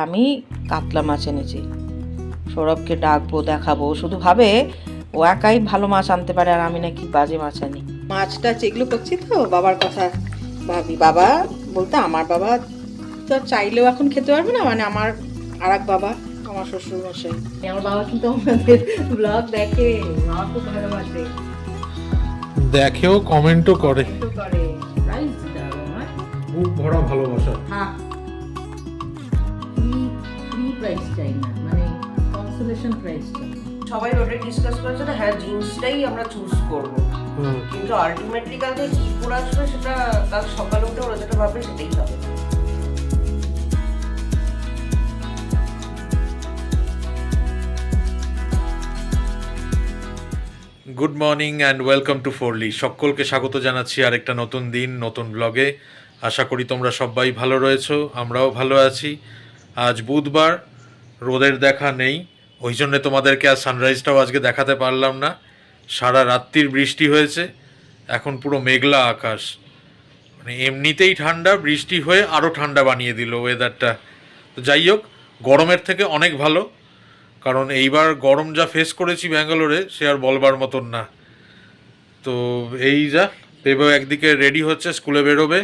আমি কাতলা মাছ এনেছি। সৌরভকে ডাকবো, দেখাবো। শুধু ভাবে ও একাই ভালো মাছ আনতে পারে আর আমি নাকি বাজে মাছ আনি। মাছটা যেগুলো করছি তো বাবার কথা ভাবি। বাবা বলতে আমার বাবা তো চাইলেও এখন খেতে পারবে না, মানে আমার আর এক বাবা, আমার শ্বশুর মশাই। আমার বাবা কিন্তু আমাদের ব্লগ দেখে, বাবা খুব ভালোবাসে, দেখেও কমেন্টও করে। প্রাইজ দাও আমার বুক ভরা ভালোবাসা। হ্যাঁ, ফ্রি প্রাইস চাই না, মানে কনসোলেশন প্রাইস চাই। সবাই ওটা ডিসকাস করেছে না, হ্যাঁ জিন্সটাই আমরা চুজ করব, কিন্তু আলটিমেটলি কালকে কি পরে আসবে সেটা কাল সকালে উঠে ওরা যেটা ভাববে সেটাই হবে। Good morning and welcome to Fourly. সকলকে স্বাগত জানাচ্ছি আরেকটা নতুন দিন, নতুন ব্লগে। আশা করি তোমরা সবাই ভালো রয়েছো, আমরাও ভালো আছি। আজ বুধবার, রোদের দেখা নেই, ওই জন্য তোমাদেরকে আজ সানরাইজটাও আজকে দেখাতে পারলাম না। সারা রাত্রির বৃষ্টি হয়েছে, এখন পুরো মেঘলা আকাশ। মানে এমনিতেই ঠান্ডা, বৃষ্টি হয়ে আরও ঠান্ডা বানিয়ে দিল ওয়েদারটা। তো যাই হোক, গরমের থেকে অনেক ভালো, কারণ এইবার গরম যা ফেস করেছি ব্যাঙ্গালোরে সে আর বলবার মতন না। তো এই যা বেবো একদিকে রেডি হচ্ছে, স্কুলে বেরোবে।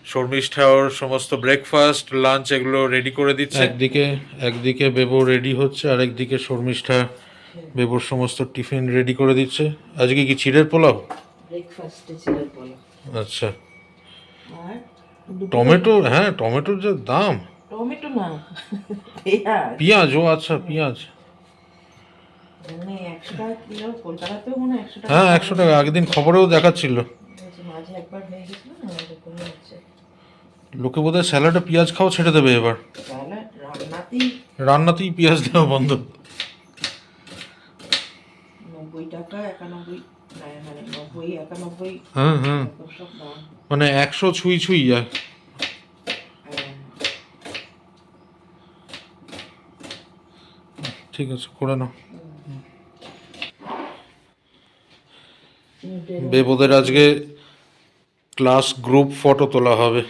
শর্মিষ্ঠা ওর সমস্ত ব্রেকফাস্ট লাঞ্চ এগুলো রেডি করে দিচ্ছে। একদিকে বেবো রেডি হচ্ছে, আর একদিকে শর্মিষ্ঠা বেবোর সমস্ত টিফিন রেডি করে দিচ্ছে। আজকে কি চিড়ের পোলাও? ব্রেকফাস্টে চিড়ের পোলাও। আচ্ছা। আর টমেটো, হ্যাঁ টমেটোর যা দাম। টমেটো না, পেঁয়াজ। পেঁয়াজ, ও আচ্ছা পেঁয়াজ। মানে 100 টাকা কিলো, কলকাতাতেও মনে হয় 100 টাকা। হ্যাঁ 100 টাকা, আগের দিন খবরেও দেখাচ্ছিল। মাঝে একবার হয়ে গেছিল না, এরকমই হচ্ছে। লোকে বোধহয় স্যালাডে পেঁয়াজ খাওয়া ছেড়ে দেবে এবার। তাহলে রান্নাতেই রান্নাতেই পেঁয়াজ দেওয়া বন্ধ। 90 টাকা 91, মানে 90 91। হ্যাঁ হ্যাঁ, সব দাম। মানে 100 ছুঁই ছুঁই যায়। ঠিক আছে, করে নাও। বেবোদের আজকে ক্লাস গ্রুপ ফটো তোলা হবে,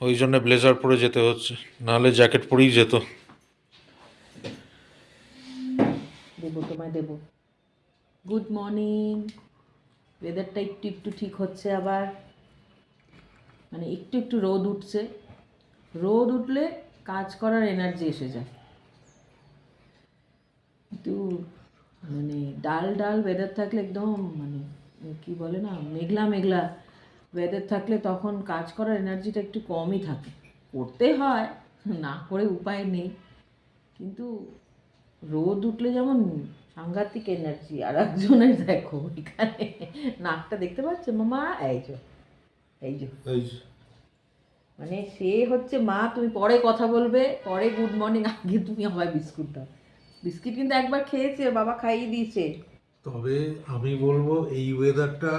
ওই জন্য ব্লেজার পরে যেতে হচ্ছে, নাহলে জ্যাকেট পরেই যেত। দেবো, তোমায় দেবো। Good morning. ওয়েদারটা একটু একটু ঠিক হচ্ছে আবার, মানে একটু একটু রোদ উঠছে। রোদ উঠলে কাজ করার এনার্জি এসে যায়। কিন্তু মানে ডাল ডাল ওয়েদার থাকলে একদম, মানে কি বলে না, মেঘলা মেঘলা ওয়েদার থাকলে তখন কাজ করার এনার্জিটা একটু কমই থাকে। করতে হয়, না করে উপায় নেই, কিন্তু রোদ উঠলে যেমন সাংঘাতিক এনার্জি। আর একজনের দেখো এখানে নাকটা দেখতে পাচ্ছে মামা, এই যে এই যে, মানে সে হচ্ছে মা তুমি পরে কথা বলবে, পরে গুড মর্নিং, আগে তুমি আমায় বিস্কুট দাও। বিস্কিট কিন্তু একবার খেয়েছে, বাবা খাইয়ে দিয়েছে। তবে আমি বলবো এই ওয়েদারটা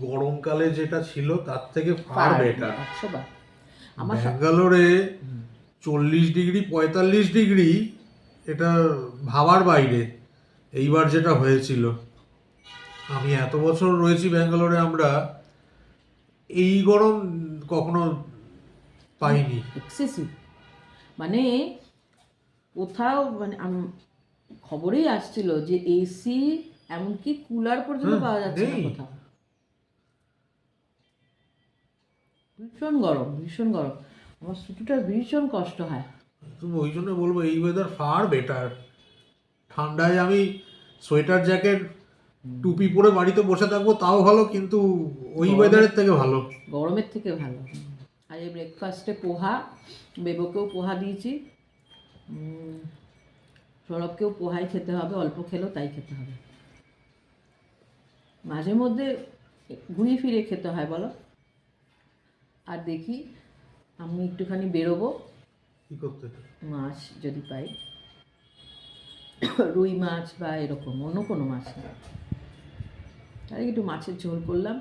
গরমকালে যেটা ছিল তার থেকে ফার বেটার। 100 বার। আমার ব্যাঙ্গালোরে 40 ডিগ্রি 45 ডিগ্রি, এটা ভাবার বাইরে এইবার যেটা হয়েছিল। আমি এত বছর রয়েছি ব্যাঙ্গালোরে, আমরা এই গরম কখনো পাইনি। এক্সেসিভ, মানে কোথাও, মানে খবরেই আসছিল যে এসি এমনকি কুলার পর্যন্ত পাওয়া যাচ্ছে না কোথাও। ভীষণ গরম, ভীষণ গরম। আমার ছুটিটার ভীষণ কষ্ট হয়। তুমি ওই জন্য বলবো এই ওয়েদার ফার বেটার। ঠান্ডায় আমি সোয়েটার জ্যাকেট টুপি পরে বাড়িতে বসে থাকবো তাও ভালো, কিন্তু ওই ওয়েদারের থেকে ভালো, গরমের থেকে ভালো। আর এই ব্রেকফাস্টে পোহা, বেবোকেও পোহা দিয়েছি, সৌরভকেও পোহাই খেতে হবে, অল্প খেলেও তাই খেতে হবে। মাঝে মধ্যে ঘুরিয়ে ফিরে খেতে হয় বলো। আর দেখি আমি একটুখানি বেরোবো, কি করতে। মাছ যদি পাই, রুই মাছ বা এরকম অন্য কোনো মাছ না, তাহলে একটু মাছের ঝোল করলাম,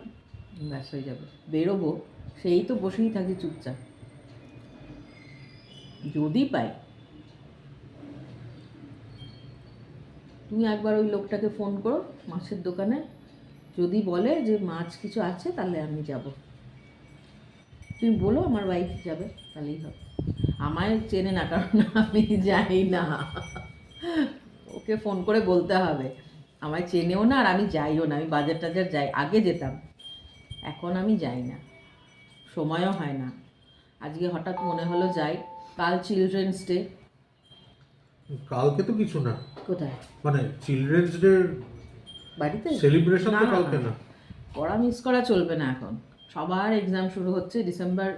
ব্যাস হয়ে যাবে। বেরোবো, সেই তো বসেই থাকি চুপচাপ। যদি পাই, তুমি একবার ওই লোকটাকে ফোন করো মাছের দোকানে, যদি বলে যে মাছ কিছু আছে তাহলে আমি যাব। তুমি বলো আমার ওয়াইফ যাবে, তাহলেই হবে। আমায় চেনে না, কারণ আমি যাই না। ওকে ফোন করে বলতে হবে। আমায় চেনেও না আর আমি যাইও না। আমি বাজার টাজার যাই, আগে যেতাম, এখন আমি যাই না, সময়ও হয় না। আজকে হঠাৎ মনে হলো যাই। কাল চিলড্রেন্স ডে। কালকে তো কিছু না, কোথায়? মানে চিলড্রেন্স ডে বাড়িতে সেলিব্রেশন তো না, কালকে না। পড়া মিস করা চলবে না এখন। সবার এক্সাম শুরু হচ্ছে ডিসেম্বর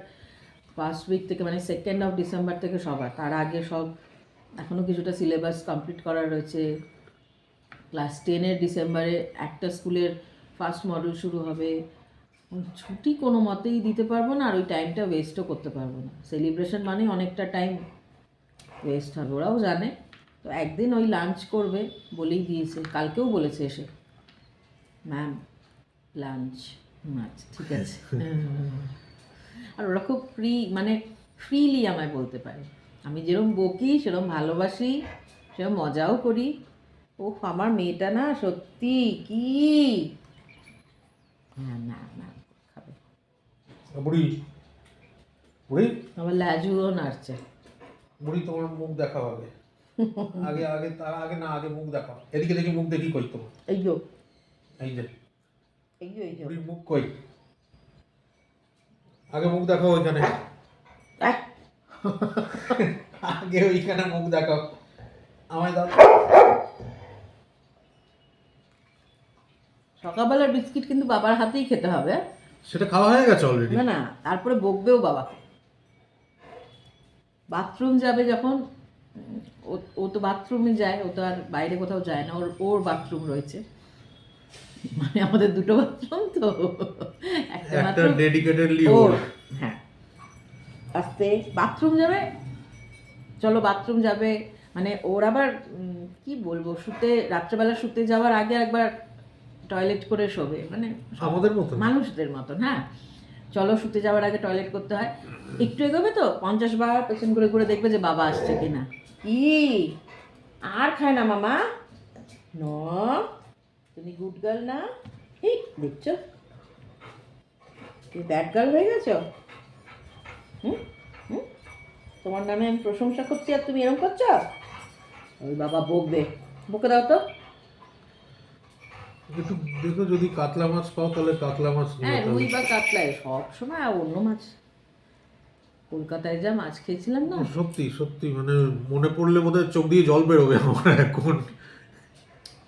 ফার্স্ট উইক থেকে, মানে 2nd অফ ডিসেম্বর থেকে সবার। তার আগে সব এখনও কিছুটা সিলেবাস কমপ্লিট করার রয়েছে। ক্লাস 10-এর ডিসেম্বরে একটা স্কুলের ফার্স্ট মডেল শুরু হবে। ছুটি কোনো মতেই দিতে পারবো না, আর ওই টাইমটা ওয়েস্টও করতে পারবো না। সেলিব্রেশন মানে অনেকটা টাইম ওয়েস্ট হবে, ওরাও জানে। তো একদিন ওই লাঞ্চ করবে বলেই দিয়েছে, কালকেও বলেছে এসে, ম্যাম লাঞ্চ। আচ্ছা ঠিক আছে। আর ওরা খুব ফ্রি, মানে ফ্রিলি আমায় বলতে পারে। আমি যেরকম বকি, সেরকম ভালোবাসি, সেরকম মজাও করি। ও আমার মেয়েটা না সত্যি কি, হ্যাঁ না না খাবে। বুড়ি বুড়ি আমার লাজুও নাড়ছে। বুড়ি, তোমার মুখ দেখাও আগে। আগে আগে তার আগে না, আগে মুখ দেখাও। এদিকে দেখি, মুখ দেখি কই তোমার। এই যো, এই যে এই যো, এই যো। বুড়ির মুখ কই, আগে মুখ দেখাও ওইখানে। আহ! আগে ওইখানে মুখ দেখাও, আমায় দাও। সকালবেলার বিস্কিট কিন্তু বাবার হাতেই খেতে হবে। সেটা খাওয়া হয়ে গেছে অলরেডি। না না, তারপরে বকবেও বাবাকে। বাথরুম যাবে যখন, ও তো বাথরুমে যায়, ও তো আর বাইরে কোথাও যায় না। ওর বাথরুম রয়েছে, মানে আমাদের দুটো বাথরুম তো, একটা একটা বাথরুম ডেডিকেটেডলি ওর। ওর। হ্যাঁ, আস্তে বাথরুম যাবে, চলো বাথরুম যাবে। মানে ওর আবার কি বলবো, শুতে রাত্রেবেলা শুতে যাওয়ার আগে একবার টয়লেট করে শোবে, মানে আমাদের মতো মানুষদের মতন। হ্যাঁ, চলো শুতে যাওয়ার আগে টয়লেট করতে হয়। একটু এগোবে তো 50 বার পেছন করে করে দেখবে যে বাবা আসছে কিনা। কি আর খায় না মামা? ন, তুমি গুড গার্ল না? এই দেখছো, তুমি ব্যাড গার্ল হয়ে গেছো। হুম হুম, তোমার নামে আমি প্রশংসা করছি আর তুমি এরকম করছো। ওই বাবা বকবে, বকে দাও তো। একটু দেখো, যদি কাতলা মাছ পাও তাহলে কাতলা মাছ নিয়ে হ্যাঁ, যেতে রুই হবে। বা কাতলায় সব সময় অন্য মাছ। কলকাতায় যা মাছ খেয়েছিলাম না, সত্যি সত্যি, মানে মনে পড়লে বোধহয় চোখ দিয়ে জল বেরোবে আমার এখন।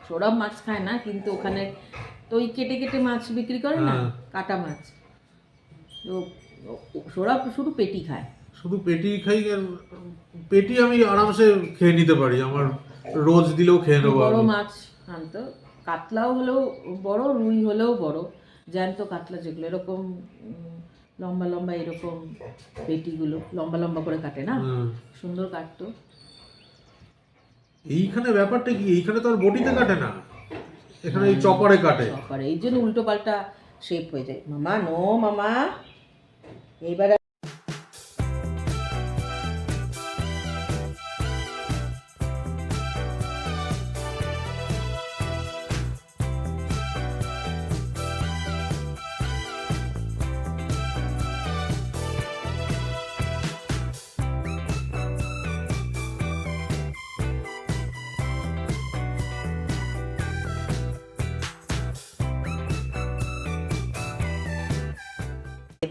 সৌরভ মাছ খায় না, কিন্তু ওখানে তো ওই কেটে কেটে মাছ বিক্রি করে না, হ্যাঁ। কাটা মাছ। তো সৌরভ শুধু পেটি খায়। শুধু পেটি খাই, আর পেটি আমি আরামসে খেয়ে নিতে পারি, আমার রোজ দিলেও খেয়ে নেবো বড় আমি। মাছ আনতো, কাতলাও হলেও বড়, রুই হলেও বড়, জ্যান্ত কাতলা যেগুলো এরকম লম্বা লম্বা, এরকম পেটিগুলো লম্বা লম্বা করে কাটে না, হ্যাঁ। সুন্দর কাটতো। এইখানে ব্যাপারটা কি, এইখানে তো আর বটিতে কাটে না, এখানে এই চপারে কাটে। চপারে, এই জন্য উল্টো পাল্টা শেপ হয়ে যায়। মামা নো মামা, এইবার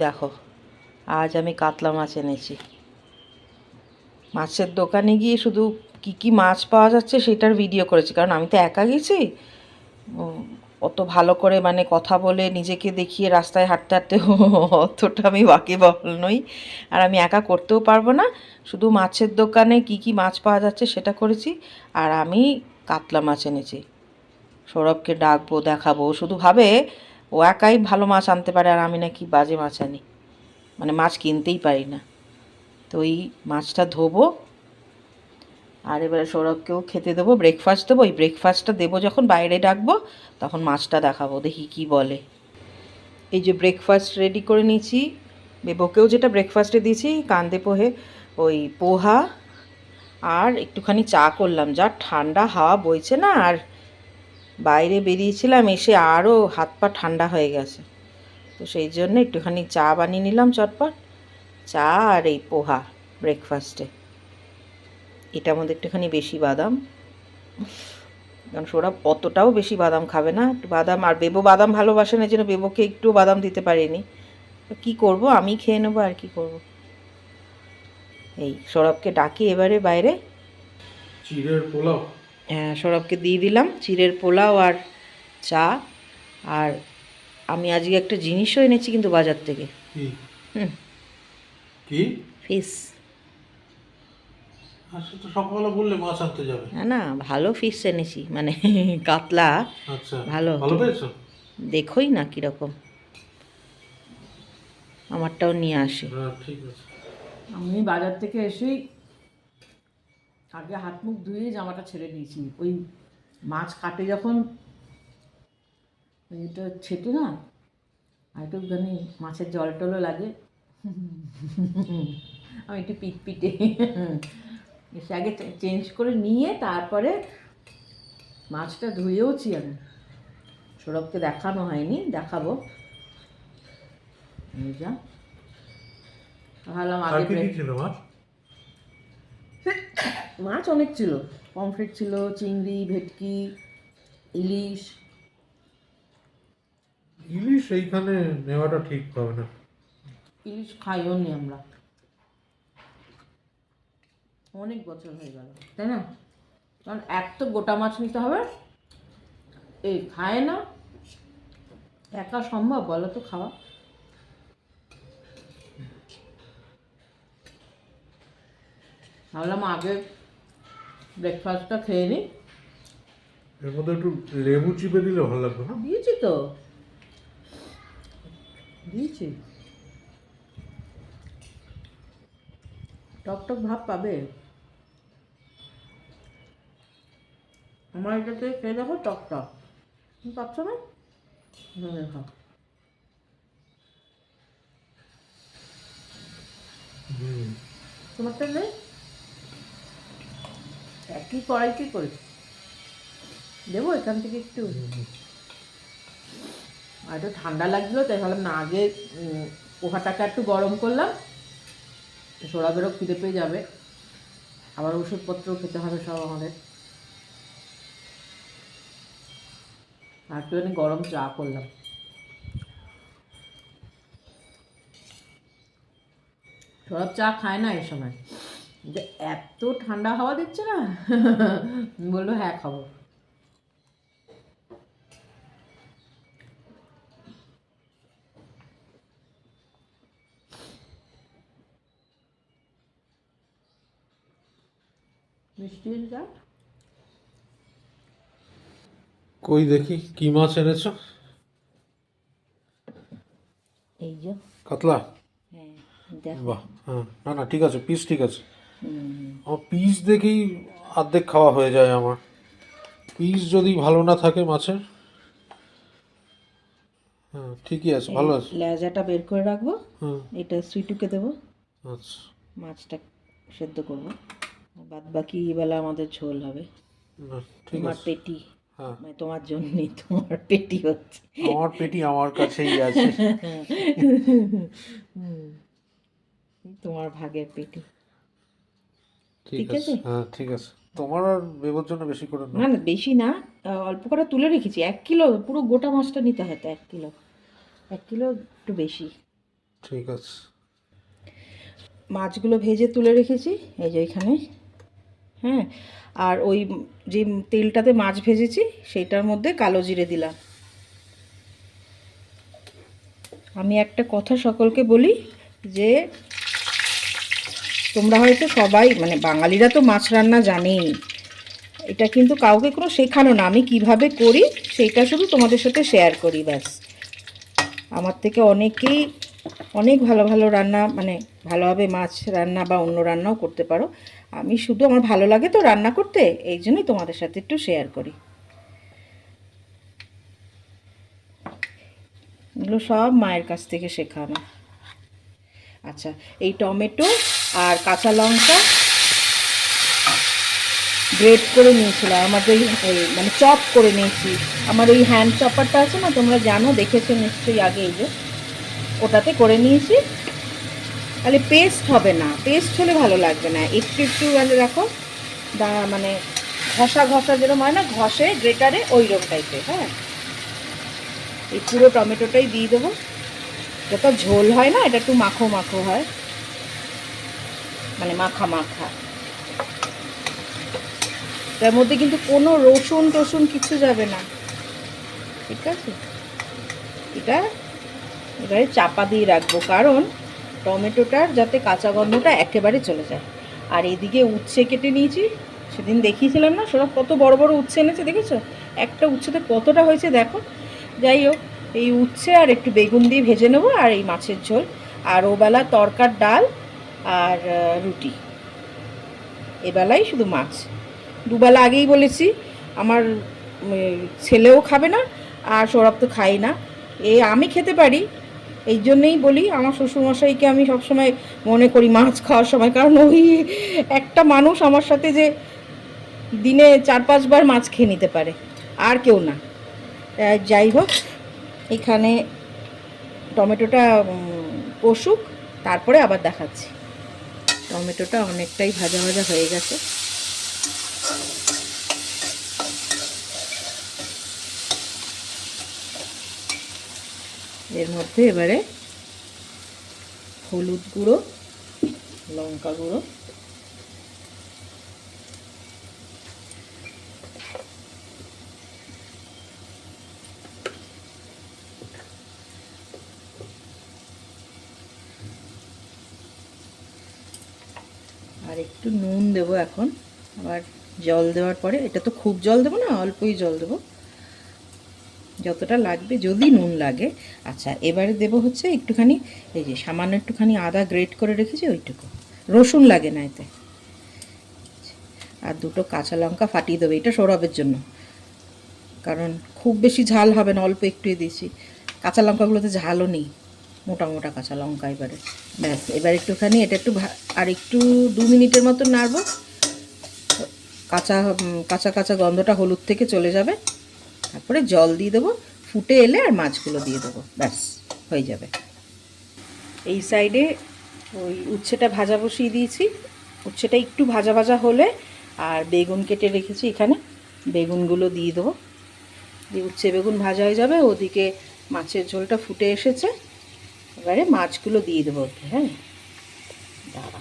দেখো, আজ আমি কাতলা মাছ এনেছি। মাছের দোকানে গিয়ে শুধু কি কি মাছ পাওয়া যাচ্ছে সেটার ভিডিও করেছি, কারণ আমি তো একা গেছি। অত ভালো করে মানে কথা বলে নিজেকে দেখিয়ে রাস্তায় হাঁটতে হাঁটতে অতটা আমি ওয়াকিবহাল নই, আর আমি একা করতেও পারবো না। শুধু মাছের দোকানে কি কি মাছ পাওয়া যাচ্ছে সেটা করেছি, আর আমি কাতলা মাছ এনেছি। সৌরভকে ডাকবো, দেখাবো, শুধু ভাবে ও একাই ভালো মাছ আনতে পারে আর আমি নাকি বাজে মাছ আনি, মানে মাছ কিনতেই পারি না। তো এই মাছটা ধোবো, আর এবারে সৌরভকেও খেতে দেবো, ব্রেকফাস্ট দেবো। এই ব্রেকফাস্টটা দেবো যখন, বাইরে ডাকবো তখন মাছটা দেখাবো, দেখি কি বলে। এই যে ব্রেকফাস্ট রেডি করে নিয়েছি, বেবোকেও যেটা ব্রেকফাস্টে দিয়েছি, কান্দে পোহে, ওই পোহা আর একটুখানি চা করলাম। যা ঠান্ডা হাওয়া বইছে না, আর বাইরে বেরিয়েছিলাম, এসে আরও হাত পা ঠান্ডা হয়ে গেছে। তো সেই জন্য একটুখানি চা বানিয়ে নিলাম চটপট, চা আর এই পোহা, ব্রেকফাস্টে। এটার মধ্যে একটুখানি বেশি বাদাম, কারণ সৌরভ অতটাও বেশি বাদাম খাবে না, একটু বাদাম, আর বেবো বাদাম ভালোবাসে না, যেন বেবোকে একটু বাদাম দিতে পারিনি। তো কী করবো, আমি খেয়ে নেবো আর কি করব। এই সৌরভকে ডাকি এবারে বাইরে। চিড়ের পোলাও, হ্যাঁ, সৌরভকে দিয়ে দিলাম চিড়ের পোলাও আর চা। আর আমি আজকে একটা জিনিসও এনেছি কিন্তু বাজার থেকে। কি হুম, কি? ফিশ। আচ্ছা, তো সকালবেলা বললে মাছ আনতে যাবে। না না, ভালো ফিশ এনেছি, মানে কাতলা। আচ্ছা, ভালো ভালো পেয়েছো? দেখোই না কীরকম, আমারটাও নিয়ে আসে। হ্যাঁ, ঠিক আছে। আমি বাজার থেকে এসেই আগে হাত মুখ ধুয়ে জামাটা ছেড়ে দিয়েছি। ওই মাছ কাটে যখন এটা ছেটে না, আর একটুখানি মাছের জল টলও লাগে, আমি একটু পিটপিটে এসে আগে চেঞ্জ করে নিয়ে তারপরে মাছটা ধুয়েওছি আমি। সৌরভকে দেখানো হয়নি, দেখাবো। এই যা ভাবলাম আর আগে কি কি ছিল মাছ? মাছ অনেক ছিল, পমফ্রেট ছিল, চিংড়ি, ভেটকি, ইলিশ। ইলিশ এইখানে নেওয়াটা ঠিক হবে না। ইলিশ খাইও নি আমরা, অনেক বছর হয়ে গেল, তাই না? কারণ এক তো গোটা মাছ নিতে হবে, এই খায় না, একা সম্ভব বলো তো খাওয়া? ভাবলাম আগে ব্রেকফাস্টটা খেয়ে নিই। এর মধ্যে একটু লেবু চিপে দিলে ভালো লাগবে না? দিয়েছি তো, দিয়েছি, টক টক ভাব পাবে। আমার এটাতে খেয়ে দেখো, টক টক পাচ্ছ না? দেখো তোমারটা নেই, একই কড়াইতে করেছি। দেবো এখান থেকে একটু, আর একটু ঠান্ডা লাগছিলো তাই ভাবলাম না, আগে পোহাটাকে একটু গরম করলাম, সৌরভেরও খিদে পেয়ে যাবে, আবার ওষুধপত্র খেতে হবে সব আমাদের। আর একটুখানি গরম চা করলাম। সৌরভ চা খায় না এই সময়, যে এত ঠান্ডা হাওয়া দিচ্ছে না, বললো হ্যাঁ খাবো। মিষ্টি যা, কই দেখি কি মাছ এনেছো? এই যে কাতলা? হ্যাঁ দেখো। বাহ, হ্যাঁ, না না ঠিক আছে, পিস ঠিক আছে। আমার পিস দেখেই অর্ধেক খাওয়া হয়ে যায় আমার। পিস যদি ভালো না থাকে মাছের, হ্যাঁ ঠিকই আছে, ভালো আছে। লেজাটা বের করে রাখবো, হ্যাঁ, এটা সুইটুকে দেবো, আচ্ছা, মাছটা সেদ্ধ করবো, বাদ বাকি বেলা আমাদের ঝোল হবে। না ঠিক তোমার আছে। পেটি, হ্যাঁ, মানে তোমার জন্যই তোমার পেটি হচ্ছে। আমার পেটি আমার কাছেই আছে। তোমার ভাগের পেটি। ঠিক ঠিক আছে, আছে, হ্যাঁ ঠিক আছে। তোমার আর বেবোর জন্য বেশি করে না নাও। না বেশি না, অল্প করে তুলে রেখেছি। 1 কিলো পুরো গোটা মাছটা নিতে হয় তো, 1 কিলো, 1 কিলো একটু বেশি। ঠিক আছে। মাছগুলো ভেজে তুলে রেখেছি এই যে এখানে। হ্যাঁ, আর ওই যে তেলটাতে মাছ ভেজেছি সেইটার মধ্যে কালো জিরে দিলাম। আমি একটা কথা সকলকে বলি, যে তোমরা হয়তো সবাই, মানে বাঙালিরা তো মাছ রান্না জানেই, এটা কিন্তু কাউকে কোনো শেখানো না, আমি কিভাবে করি সেটা শুধু তোমাদের সাথে শেয়ার করি ব্যাস। আমার থেকে অনেকেই অনেক ভালো ভালো রান্না, মানে ভালোভাবে মাছ রান্না বা অন্য রান্নাও করতে পারো, আমি শুধু আমার ভালো লাগে তো রান্না করতে, এই জন্যই তোমাদের সাথে একটু শেয়ার করি। এগুলো সব মায়ের কাছ থেকে শেখানো। আচ্ছা, এই টমেটো আর কাঁচা লঙ্কা গ্রেট করে নিয়েছিলাম, আমাদের মানে চপ করে নিয়েছি। আমার ওই হ্যান্ড চপারটা আছে না, তোমরা জানো, দেখেছো নিশ্চয়ই আগে, এই যে ওটাতে করে নিয়েছি। তাহলে পেস্ট হবে না, পেস্ট হলে ভালো লাগবে না, একটু একটু মানে দেখো মানে ঘষা ঘষা যেরকম হয় না, ঘষে গ্রেটারে ওই রকম টাইপের। হ্যাঁ, এই পুরো টমেটোটাই দিয়ে দেবো, যত ঝোল হয় না এটা একটু মাখো মাখো হয়, মানে মাখা মাখা। তার মধ্যে কিন্তু কোনো রসুন টসুন কিছু যাবে না, ঠিক আছে? এটা এবারে চাপা দিয়ে রাখবো, কারণ টমেটোটার যাতে কাঁচা গন্ধটা একেবারে চলে যায়। আর এদিকে উচ্ছে কেটে নিয়েছি, সেদিন দেখিয়েছিলাম না, সব কত বড় বড় উচ্ছে এনেছে, দেখেছো? একটা উচ্ছেতে কতটা হয়েছে দেখো। যাই হোক, এই উচ্ছে আর একটু বেগুন দিয়ে ভেজে নেবো, আর এই মাছের ঝোল, আর ওবেলা তরকার ডাল আর রুটি, এবেলাই শুধু মাছ। দুবেলা আগেই বলেছি, আমার ছেলেও খাবে না আর সৌরভ তো খাই না, আমি খেতে পারি, এই জন্যেই বলি আমার শ্বশুরমশাইকে আমি সবসময় মনে করি মাছ খাওয়ার সময়, কারণ ওই একটা মানুষ আমার সাথে যে দিনে 4-5 বার মাছ খেয়ে নিতে পারে, আর কেউ না। যাই হোক, এখানে টমেটোটা কষুক, তারপরে আবার দেখাচ্ছি। টমেটোটা অনেকটাই ভাজা ভাজা হয়ে গেছে, এর মধ্যে এবারে হলুদ গুঁড়ো, লঙ্কা গুঁড়ো, আর একটু নুন দেবো এখন। আবার জল দেওয়ার পরে, এটা তো খুব জল দেবো না, অল্পই জল দেবো, যতটা লাগবে যদি নুন লাগে। আচ্ছা, এবারে দেবো হচ্ছে একটুখানি, এই যে সামান্য একটুখানি আদা গ্রেট করে রেখেছি ওইটুকু, রসুন লাগে না এতে, আর 2টো কাঁচা লঙ্কা ফাটিয়ে দেবো, এটা সৌরভের জন্য, কারণ খুব বেশি ঝাল হবে না, অল্প একটুই দিয়েছি, কাঁচা লঙ্কাগুলোতে ঝালও নেই, মোটা মোটা কাঁচা লঙ্কা। এবারে ব্যাস, এবার একটুখানি এটা একটু আর একটু 2 মিনিটের মতো নাড়বো, কাঁচা কাঁচা কাঁচা গন্ধটা হলুদ থেকে চলে যাবে, তারপরে জল দিয়ে দেবো, ফুটে এলে আর মাছগুলো দিয়ে দেবো, ব্যাস হয়ে যাবে। এই সাইডে ওই উচ্ছেটা ভাজা বসিয়ে দিয়েছি, উচ্ছেটা একটু ভাজা ভাজা হলে, আর বেগুন কেটে রেখেছি এখানে, বেগুনগুলো দিয়ে দেবো, দিয়ে উচ্ছে বেগুন ভাজা হয়ে যাবে, ওদিকে মাছের ঝোলটা ফুটে এসেছে, এবারে মাছগুলো দিয়ে দেবো ওকে। হ্যাঁ, দাঁড়া,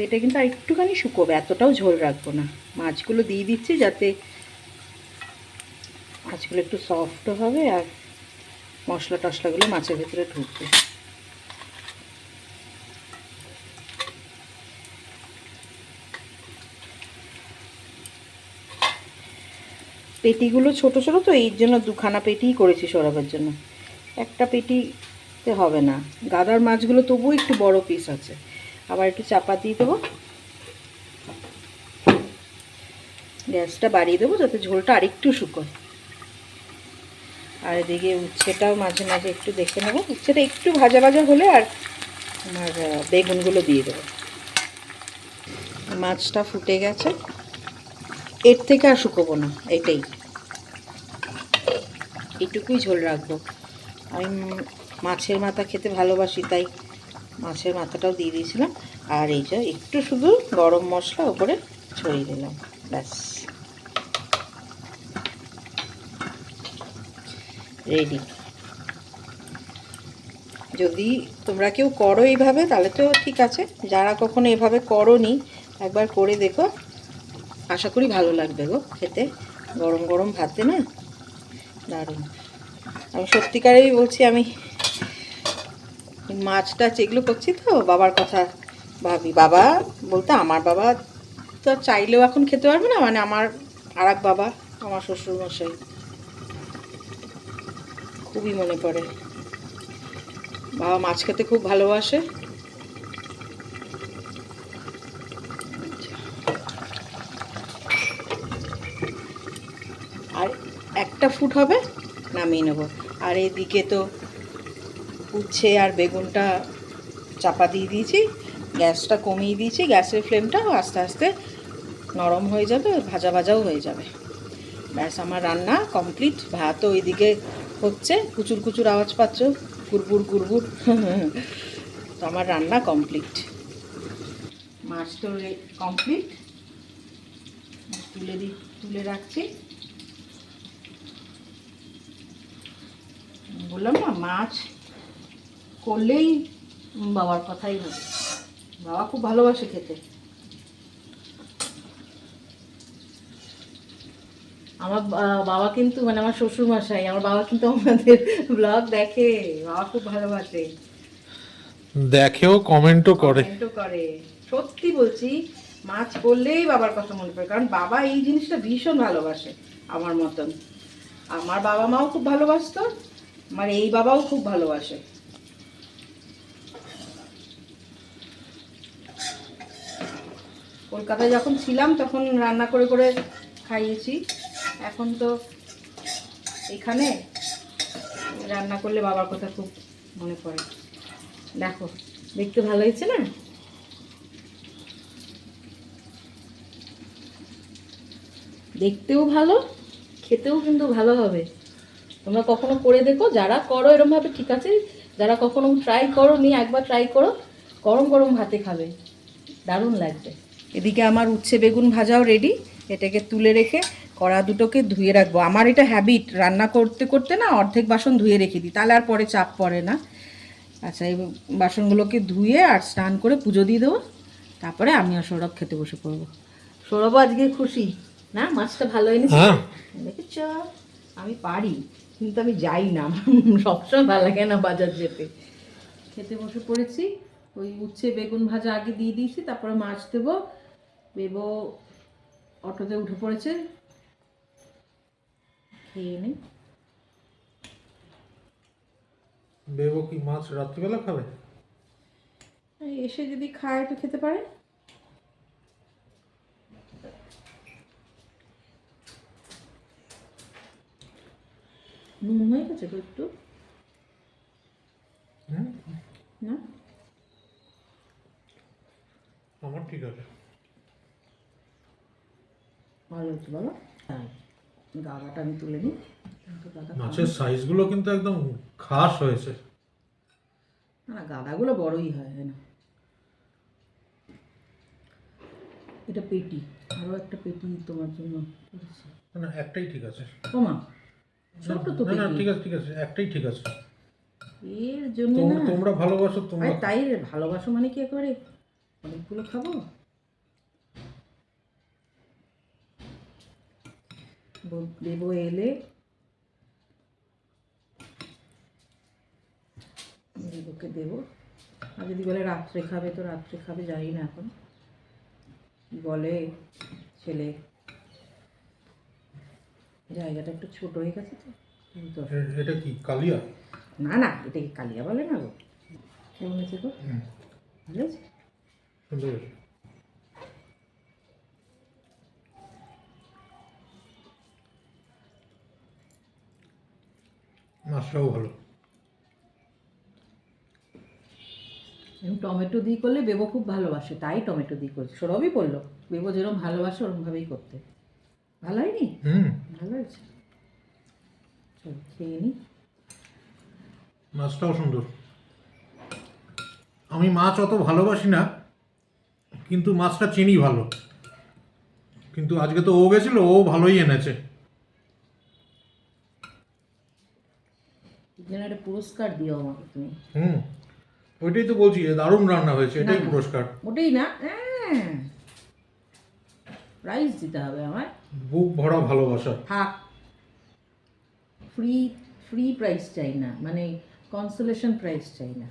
এটা কিন্তু আর একটুখানি শুকোবে, এতটাও ঝোল রাখবো না। মাছগুলো দিয়ে দিচ্ছি যাতে মাছগুলো একটু সফটও হবে, আর মশলা টশলাগুলো মাছের ভেতরে ঢুকবে। পেটিগুলো ছোট ছোট তো, এই জন্য 2খানা পেটিই করেছি সৌরভের জন্য, একটা পেটিতে হবে না। গাদার মাছগুলো তবুও একটু বড় পিস আছে। আবার একটু চাপা দিয়ে দেবো, গ্যাসটা বাড়িয়ে দেবো যাতে ঝোলটা আরেকটু শুকোয়। আর এদিকে উচ্ছেটাও মাঝে মাঝে একটু দেখে নেবো, উচ্ছেটা একটু ভাজা ভাজা হলে আর আমার বেগুনগুলো দিয়ে দেবো। মাছটা ফুটে গেছে, এর থেকে আর শুকোবো না, এইটুকুই ঝোল রাখবো। আমি মাছের মাথা খেতে ভালোবাসি, তাই মাছের মাথাটাও দিয়ে দিয়েছিলাম, আর এই যে একটু শুধু গরম মশলা ওপরে ছড়িয়ে দিলাম, ব্যাস রেডি। যদি তোমরা কেউ করো এইভাবে তাহলে তো ঠিক আছে, যারা কখনো এভাবে করোনি একবার করে দেখো, আশা করি ভালো লাগবে গো খেতে, গরম গরম ভাতে না দারুণ। আমি সত্যিকারেই বলছি, আমি মাছটা যেগুলো করছি তো বাবার কথা ভাবি, বাবা বলতে আমার বাবা তো চাইলেও এখন খেতে পারবে না, মানে আমার আর এক বাবা, আমার শ্বশুরমশাই, খুবই মনে পড়ে, বাবা মাছ খেতে খুব ভালোবাসে। আর একটা ফুট হবে, নামিয়ে নেব। আর এদিকে তো উচ্ছে আর বেগুনটা চাপা দিয়ে দিয়েছি, গ্যাসটা কমিয়ে দিয়েছি, গ্যাসের ফ্লেমটা আস্তে আস্তে নরম হয়ে যাবে, ভাজা ভাজাও হয়ে যাবে। ব্যাস আমার রান্না কমপ্লিট। ভাতও ওইদিকে হচ্ছে, কুচুর কুচুর আওয়াজ পাচ্ছ, গুড়বুড় গুড়বুড়। তো আমার রান্না কমপ্লিট, মাছ তো কমপ্লিট। তুলে রাখছি। বললাম না, মাছ করলেই বাবার কথাই হবে। বাবা খুব ভালোবাসে খেতে। আমার বাবা কিন্তু মানে আমার শ্বশুরমশাই, আমার বাবা কিন্তু আমাদের ব্লগ দেখে। বাবা খুব ভালোবাসে, দেখেও কমেন্টও করে। কমেন্টও করে। সত্যি বলছি, মাছ করলেই বাবার কথা মনে পড়ে, কারণ বাবা এই জিনিসটা ভীষণ ভালোবাসে আমার মতন। আমার বাবা মাও খুব ভালোবাসতো, আমার এই বাবাও খুব ভালোবাসে। কলকাতায় যখন ছিলাম তখন রান্না করে করে খাইয়েছি। এখন তো এখানে রান্না করলে বাবার কথা খুব মনে পড়ে। দেখো, দেখতে ভালো হয়েছে না? দেখতেও ভালো, খেতেও কিন্তু ভালো হবে। তোমরা কখনো করে দেখো, যারা করো এরমভাবে ঠিক আছে, যারা কখনো ট্রাই করো নি, একবার ট্রাই করো, গরম গরম ভাতে খাবে, দারুণ লাগবে। এদিকে আমার উচ্ছে বেগুন ভাজাও রেডি। এটাকে তুলে রেখে কড়া দুটোকে ধুয়ে রাখবো। আমার এটা হ্যাবিট, রান্না করতে করতে না অর্ধেক বাসন ধুয়ে রেখে দিই, তাহলে আর পরে চাপ পড়ে না। আচ্ছা, এই বাসনগুলোকে ধুয়ে আর স্নান করে পুজো দিয়ে দেবো, তারপরে আমি আর সৌরভ খেতে বসে পড়বো। সৌরভও আজকে খুশি না, মাছটা ভালো এনেছে। দেখেছ, আমি পারি, কিন্তু আমি যাই না, সবসময় ভালো লাগে না বাজার যেতে। খেতে বসে পড়েছি। ওই উচ্ছে বেগুন ভাজা আগে দিয়ে দিয়েছি, তারপরে মাছ দেবো। বেবো অটোতে উঠে পড়েছে, খেয়ে নেই। বেবো কি মাছ রাত্রিবেলা খাবে? এসে যদি খায় তো খেতে পারে। নুন হয়ে গেছে তো একটু, না? আমার ঠিক আছে, ভালো হচ্ছে বলো। হ্যাঁ, গাদাটা আমি তুলে নিই। মাছের সাইজগুলো কিন্তু একদম খাস হয়েছে। না, গাদাগুলো বড়ই হয় না। এটা পেটি, আরও একটা পেটি তোমার জন্য করেছি। না, একটাই ঠিক আছে। ওমা, ছোট্ট তো না পেটি। ঠিক আছে ঠিক আছে, একটাই ঠিক আছে। এর জন্য না, তোমরা ভালোবাসো, তোমরা তাই ভালোবাসো মানে কি একেবারে অনেকগুলো খাবো? দেবো এলে, দেবোকে দেবো। আর যদি বলে রাত্রে খাবে তো রাত্রে খাবে, জানি না এখন কি বলে ছেলে। জায়গাটা একটু ছোট হয়ে গেছে তো। এটা কি কালিয়া? না না, এটা কি কালিয়া বলে না গো। কেমন হয়েছে গো? ভালো আছে, সুন্দর হয়েছে। মাছটাও ভালো। টমেটো দিয়ে করলে বেবো খুব ভালোবাসে, তাই টমেটো দিয়ে করছে। সৌরভই বললো বেবো যেরকম ভালোবাসে ওরকমভাবেই করতে। ভালো হয়নি? ভালো হয়েছে, চল খেয়ে নি। মাছটাও সুন্দর। আমি মাছ অত ভালোবাসি না, কিন্তু মাছটা চিনি ভালো। কিন্তু আজকে তো ও গেছিল, ও ভালোই এনেছে। যেন একটা পুরস্কার দিও আমাকে তুমি। ওইটাই তো বলছি, দারুণ রান্না হয়েছে, এটাই পুরস্কার। ওটাই না, প্রাইজ দিতে হবে আমার। বুক ভরা ভালোবাসা। থাক, ফ্রি ফ্রি প্রাইজ চাই না, মানে কনসোলেশন প্রাইজ চাই না।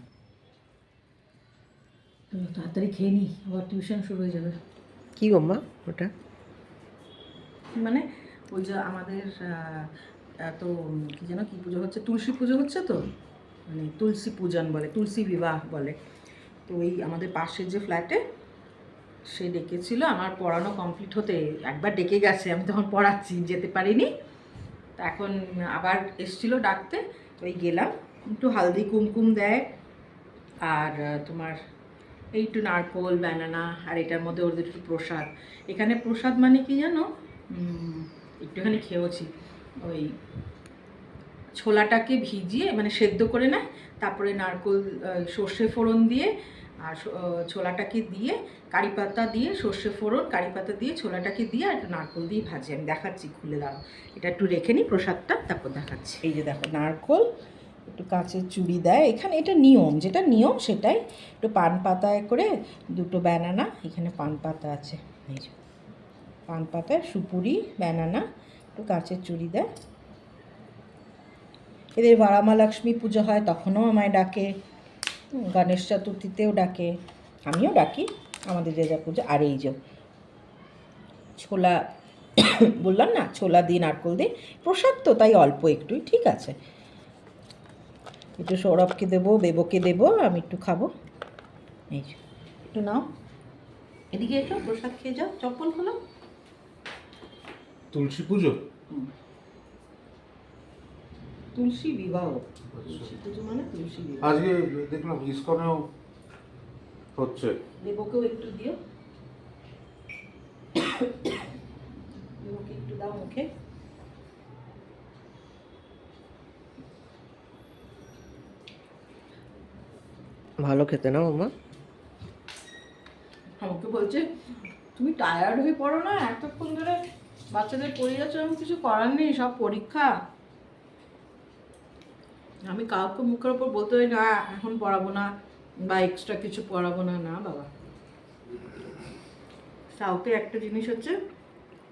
তাড়াতাড়ি খেয়ে নি, আবার টিউশন শুরু হয়ে যাবে। কি গম্মা ওটা? মানে ওই যে আমাদের এত কি যেন কি পুজো হচ্ছে, তুলসী পুজো হচ্ছে তো, মানে তুলসী পূজন বলে, তুলসী বিবাহ বলে। তো ওই আমাদের পাশের যে ফ্ল্যাটে সে ডেকেছিল আমার পড়ানো কমপ্লিট হতে। একবার ডেকে গেছে, আমি তখন পড়াচ্ছি, যেতে পারিনি। তা এখন আবার এসছিল ডাকতে, ওই গেলাম। একটু হালদি কুমকুম দেয়, আর তোমার এই একটু নারকোল ব্যানানা আর এটার মধ্যে ওদের একটু প্রসাদ। এখানে প্রসাদ মানে কি জানো, একটুখানি খেয়েওছি, ওই ছোলাটাকে ভিজিয়ে মানে সেদ্ধ করে নেয়, তারপরে নারকোল সর্ষে ফোড়ন দিয়ে আর ছোলাটাকে দিয়ে কারি পাতা দিয়ে, সর্ষে ফোড়ন কারি পাতা দিয়ে ছোলাটাকে দিয়ে আর একটু নারকোল দিয়ে ভাজি। আমি দেখাচ্ছি, খুলে দাও, এটা একটু রেখে নিই প্রসাদটা, তারপর দেখাচ্ছি। এই যে দেখো নারকোল, একটু কাঁচের চুড়ি দেয় এখানে, এটা নিয়ম, যেটা নিয়ম সেটাই। একটু পান পাতায় করে দুটো ব্যানানা, এখানে পান পাতা আছে, এই যে পান পাতায় সুপুরি ব্যানানা একটু কাঁচের চুড়ি দেয়। এদের বারামালক্ষ্মী পুজো হয় তখনও আমায় ডাকে, গণেশ চতুর্থীতেও ডাকে, আমিও ডাকি, আমাদের যে যা পুজো। আর এই যে ছোলা বললাম না, ছোলা দিয়ে নারকোল দিয়ে প্রসাদ তো, তাই অল্প একটুই, ঠিক আছে। একটু সৌরভকে দেবো, বেবোকে দেবো, আমি একটু খাবো। এই যে একটু নাও, এদিকে এসো, প্রসাদ খেয়ে যাও, চপ্পল খোলো। তুলসী পুজো, তুলসী বিবাহ, তুলসী পুজো মানে তুলসী বিবাহ। আজকে দেখলাম ইসকনেও হচ্ছে। দেবকেও একটু দিও, দেবকে একটু দাও মুখে। ভালো খেতে না মাম্মা? আমাকে বলছে তুমি টায়ার্ড হয়ে পড়ো না, এতক্ষণ ধরে বাচ্চাদের পড়িয়ে যাচ্ছ, আমি কিছু করার নেই, সব পরীক্ষা। আমি কাউকে মুখের ওপর বলতে হয় না এখন পড়াবো না বা এক্সট্রা কিছু পড়াবো না, না বাবা। সাউথে একটা জিনিস হচ্ছে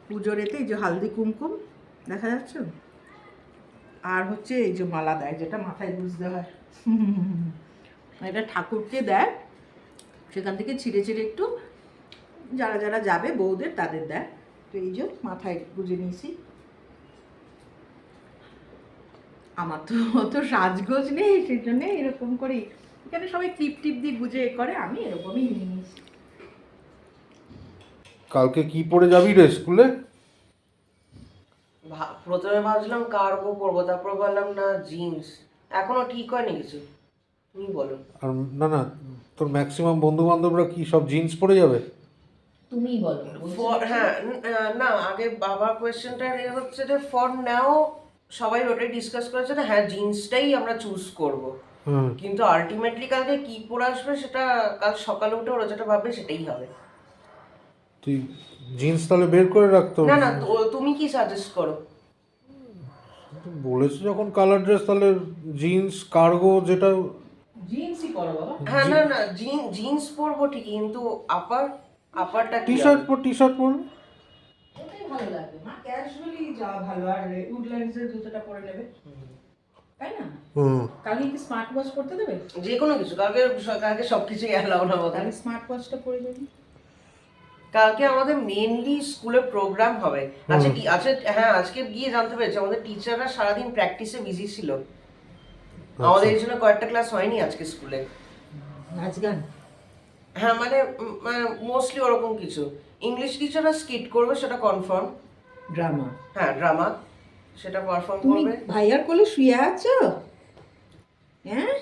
পুজোর এতে, এই যে হালদি কুমকুম দেখা যাচ্ছে, আর হচ্ছে এই যে মালা দেয়, যেটা মাথায় গুঁজতে হয়, এটা ঠাকুরকে দেয়, সেখান থেকে ছিঁড়ে ছিঁড়ে একটু যারা যারা যাবে বউদের তাদের দেয়। তো এই যে মাথায় গুঁজে নিয়েছি। আমার তো অত সাজগোজ নেই, সেই জন্য এরকম করি, এখানে সবাই ক্লিপ টিপ দিয়ে গুঁজে করে, আমি এরকমই নিয়ে নিয়েছি। কালকে কি পরে যাবি রে স্কুলে? প্রথমে ভাবছিলাম কার্গো পরবো, তারপর বললাম না জিন্স, এখনো ঠিক হয়নি কিছু, তুমি বলো। আর না না, তোর ম্যাক্সিমাম বন্ধু বান্ধবরা কি সব জিন্স পরে যাবে? তুমিই বলো। হ্যাঁ, না আগে বাবার কোয়েশ্চেনটা হচ্ছে যে ফর নাও সবাই ওটাই ডিসকাস করেছে যে হ্যাঁ জিন্সটাই আমরা চুজ করব, কিন্তু আলটিমেটলি কালকে কি পরে আসবে সেটা কাল সকালে উঠে ওরা যেটা ভাববে সেটাই হবে। তুই জিন্স তাহলে বের করে রাখতো। না না, তুমি কি সাজেস্ট করো? বলেছে যখন কালার ড্রেস, তাহলে জিন্স কার্গো যেটা। জিন্সই পরো বাবা। হ্যাঁ না না, জিন্স পরবো ঠিকই, কিন্তু আপারটা টি শার্ট পরবে। ওটাই ভালো লাগবে মা, ক্যাজুয়ালি যাওয়া ভালো। আর উডল্যান্ডসের জুতোটা পরে নেবে, তাই না? কালকে কি স্মার্ট ওয়াচ করতে দেবে? যে কোনো কিছু, কালকে সবকিছুই অ্যালাউ না আমাদের। তাহলে স্মার্ট ওয়াচটা পরে যাবি। কালকে আমাদের মেইনলি স্কুলে প্রোগ্রাম হবে। হ্যাঁ আজকে গিয়ে জানতে পেরেছি আমাদের টিচাররা সারাদিন প্র্যাকটিসে বিজি ছিল, আমাদের এই জন্য কয়েকটা ক্লাস হয়নি আজকে স্কুলে। নাচ গান? হ্যাঁ মানে মোস্টলি ওরকম কিছু। ইংলিশ টিচাররা স্কিট করবে সেটা কনফার্ম। ড্রামা? হ্যাঁ ড্রামা, সেটা পারফর্ম তুমি করবে। ভাইয়ার কোলে শুয়ে আছো? হ্যাঁ,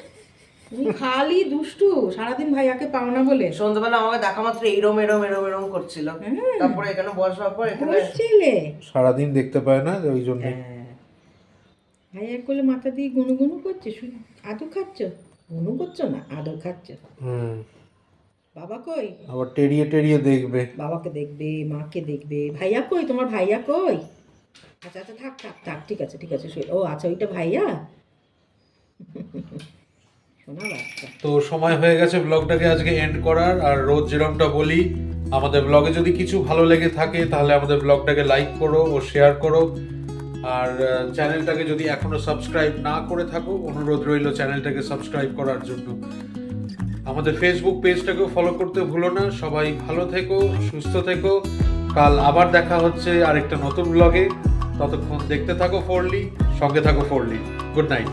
তুমি খালি দুষ্টু, সারাদিন ভাইয়াকে পাও না বলে। সন্ধ্যাবেলা আমাকে দেখা মাত্র এরম করছিল, তারপরে এখানে বসবার পর এখানে ছেলে সারাদিন দেখতে পায় না, ওই জন্য। ভাইয়ার কোলে মাথা দিয়ে গুনুগুনু করছে, আদর খাচ্ছ? গুনু করছো না, আদর খাচ্ছ। বাবা কই? আবার টেরিয়ে টেরিয়ে দেখবে। বাবাকে দেখবে, মাকে দেখবে। ভাইয়া কই? তোমার ভাইয়া কই? আচ্ছা আচ্ছা, থাক থাক থাক, ঠিক আছে ঠিক আছে, ও আচ্ছা ওইটা ভাইয়া, শোনা বাচ্চা। তো সময় হয়ে গেছে ব্লগটাকে আজকে এন্ড করার। আর রোজ যেরকমটা বলি, আমাদের ব্লগে যদি কিছু ভালো লেগে থাকে তাহলে আমাদের ব্লগটাকে লাইক করো ও শেয়ার করো। আর চ্যানেলটাকে যদি এখনো সাবস্ক্রাইব না করে থাকো, অনুরোধ রইল চ্যানেলটাকে সাবস্ক্রাইব করার জন্য। আমাদের ফেসবুক পেজটাকেও ফলো করতে ভুলো না। সবাই ভালো থেকো, সুস্থ থেকো। কাল আবার দেখা হচ্ছে আরেকটা নতুন ব্লগে। ততক্ষণ দেখতে থাকো ফোরলি, সঙ্গে থাকো ফোরলি। Good night.